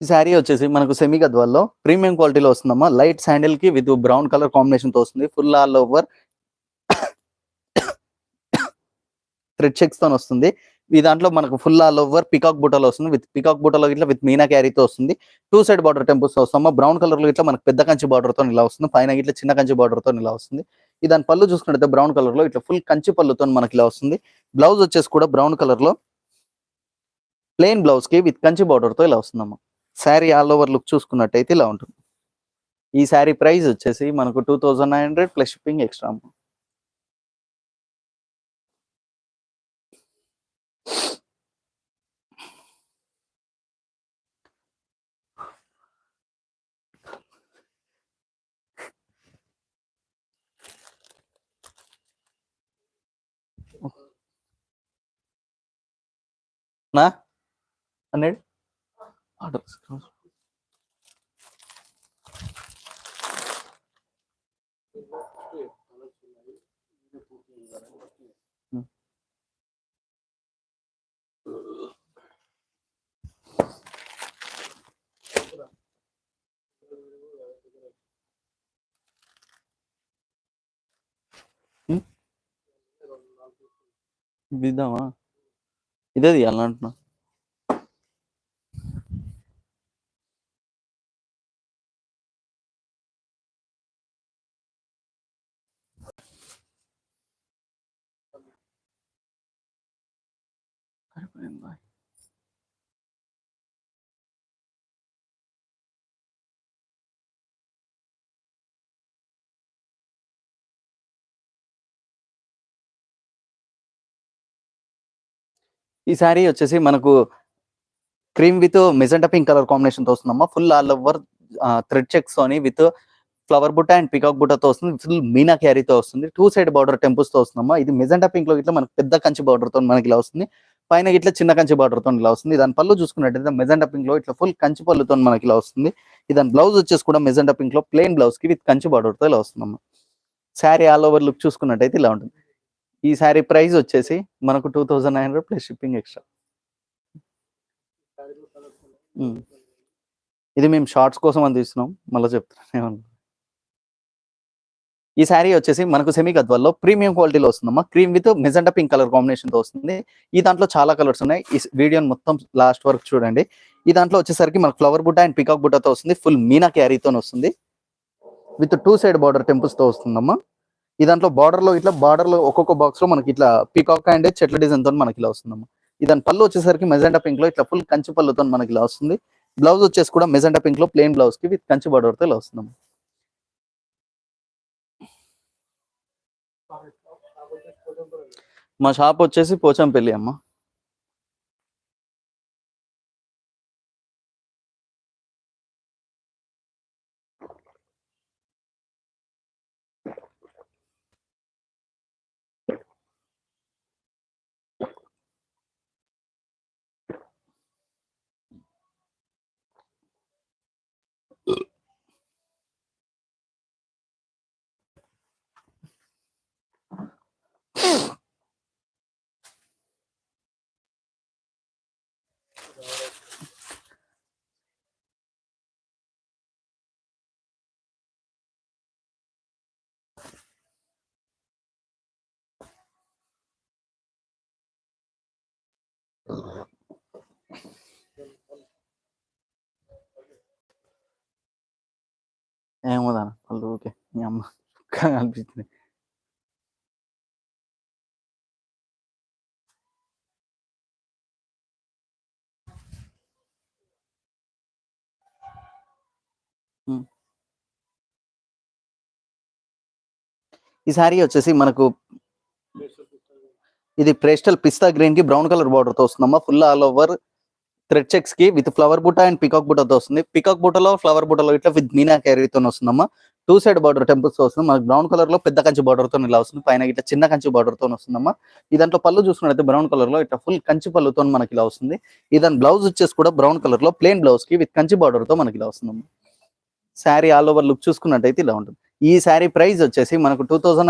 ఈ శారీ వచ్చేసి మనకు సెమీ గద్వాల్లో ప్రీమియం క్వాలిటీలో వస్తుందమ్మా. లైట్ శాండిల్ కి విత్ బ్రౌన్ కలర్ కాంబినేషన్ తో వస్తుంది. Full all over thread checks తో వస్తుంది. ఈ దాంట్లో మనకు ఫుల్ ఆల్ ఓవర్ పికాక్ బూటాలో వస్తుంది. విత్ పికాక్ బూటాలో ఇట్లా విత్ మీనా క్యారీతో వస్తుంది. 2 సైడ్ బార్డర్ టెంపుల్స్ తో వస్తామా. బ్రౌన్ కలర్ లో ఇట్లా మనకు పెద్ద కంచి బార్డర్ తో ఇలా వస్తుంది. పైన ఇట్లా చిన్న కంచి బార్డర్ తో ఇలా వస్తుంది. ఈ దాని పళ్ళు చూసుకున్నట్లయితే బ్రౌన్ కలర్ లో ఇట్లా ఫుల్ కంచి పళ్ళుతో మనకి ఇలా వస్తుంది. బ్లౌజ్ వచ్చేసి కూడా బ్రౌన్ కలర్ లో ప్లెయిన్ బ్లౌజ్ కి విత్ కంచి బార్డర్ తో ఇలా వస్తుందమ్మా. శారీ ఆల్ ఓవర్ లుక్ చూసుకున్నట్టయితే ఇలా ఉంటుంది. ఈ శారీ ప్రైస్ వచ్చేసి మనకు 2900 ప్లస్ షిప్పింగ్ ఎక్స్ట్రా. నా 100 ఆర్డర్ ఇద్దామా? ఇదే తీయాలంటున్నా. ఈ శారీ వచ్చేసి మనకు cream with magenta pink colour combination తో వస్తుందమ్మా. Full all over thread checks తోని విత్ ఫ్లవర్ బుట్ట అండ్ పికాక్ బుట్టతో వస్తుంది. ఫుల్ మీనా క్యారీతో వస్తుంది. 2 సైడ్ బార్డర్ టెంపుల్స్ తో వస్తుందమ్మా. ఇది మెజెంటా పింక్ లో ఇట్లా మనకు పెద్ద కంచి బార్డర్ తో మనకి ఇలా వస్తుంది. పైన ఇట్లా చిన్న కంచి బార్డర్ తో ఇలా వస్తుంది. దాని పళ్ళు చూసుకున్నట్టయితే మెజెంటా పింక్ లో ఇట్లా ఫుల్ కంచి పళ్ళుతో మనకి ఇలా వస్తుంది. దాని బ్లౌజ్ వచ్చేసి కూడా మెజెంటా పింక్ లో ప్లెయిన్ బ్లౌజ్ కి విత్ కంచి బార్డర్ తో ఇలా వస్తుందమ్మా. శారీ ఆల్ ఓవర్ లుక్ చూసుకున్నట్టయితే ఇలా ఉంటుంది. ఈ శారీ ప్రైస్ వచ్చేసి మనకు 2900 ప్లస్ షిప్పింగ్ ఎక్స్ట్రా. ఇది మేము షార్ట్స్ కోసం అని తీస్తున్నాం, మళ్ళీ చెప్తున్నాం. ఈ శారీ వచ్చేసి మనకు సెమీ గద్వాల్లో ప్రీమియం క్వాలిటీలో వస్తుందమ్మా. Cream with magenta pink colour combination తో వస్తుంది. ఈ దాంట్లో చాలా కలర్స్ ఉన్నాయి. ఈ వీడియోని మొత్తం లాస్ట్ వరకు చూడండి. ఈ దాంట్లో వచ్చేసరికి మనకు ఫ్లవర్ బుట్ట అండ్ పికాక్ బుట్టతో వస్తుంది. ఫుల్ మీనా క్యారీతో వస్తుంది. విత్ 2 సైడ్ బార్డర్ టెంపుల్స్ తో వస్తుందమ్మా. ఈ దాంట్లో బార్డర్ లో ఇట్లా బార్డర్ లో ఒక్కొక్క బాక్స్ లో మనకి ఇట్లా పికాక్ అండ్ చెట్ల డిజైన్ తో మనకి ఇలా వస్తుందమ్మా. దాని పళ్ళు వచ్చేసరికి మెజెంటా పింక్ లో ఇట్లా ఫుల్ కంచి పళ్ళుతో మనకి ఇలా వస్తుంది. బ్లౌజ్ వచ్చేసి కూడా మెజెంటా పింక్ లో ప్లెయిన్ బ్లౌజ్ కి విత్ కంచి బార్డర్ తో ఇలా వస్తుందమ్మా. మా షాప్ వచ్చేసి పోచంపల్లి అమ్మ. ఏమోదా వాళ్ళు ఓకే మీ అమ్మ అనిపిస్తుంది. ఈ శారీ వచ్చేసి మనకు ఇది పేస్టల్ పిస్తా గ్రీన్ కి బ్రౌన్ కలర్ బార్డర్ తో వస్తుందమ్మా. Full all over thread checks కి విత్ ఫ్లవర్ బుట్ట అండ్ పికాక్ బుట్టతో వస్తుంది. పికాక్ బుట్టలో ఫ్లవర్ బుట్టలో ఇట్లా విత్ మీనా క్యారీతో వస్తుందమ్మా. 2 సైడ్ బార్డర్ టెంపుల్స్ తో వస్తుంది. మనకు బ్రౌన్ కలర్ లో పెద్ద కంచి బార్డర్ తో ఇలా వస్తుంది. పైన ఇట్లా చిన్న కంచి బార్డర్ తో వస్తుందమ్మా. ఈ దాంట్లో పళ్ళు చూసుకున్నట్లయితే బ్రౌన్ కలర్ లో ఇట్లా ఫుల్ కంచి పళ్ళుతో మనకి ఇలా వస్తుంది. దాని బ్లౌజ్ వచ్చేసి కూడా బ్రౌన్ కలర్ లో ప్లెయిన్ బ్లౌజ్ కి విత్ కంచి బార్డర్ తో మనకి ఇలా వస్తుందమ్మా. శారీ ఆల్ ఓవర్ లుక్ చూసుకున్నట్టయితే ఇలా ఉంటుంది. ఈ శారీ ప్రైస్ వచ్చేసి మనకు 2900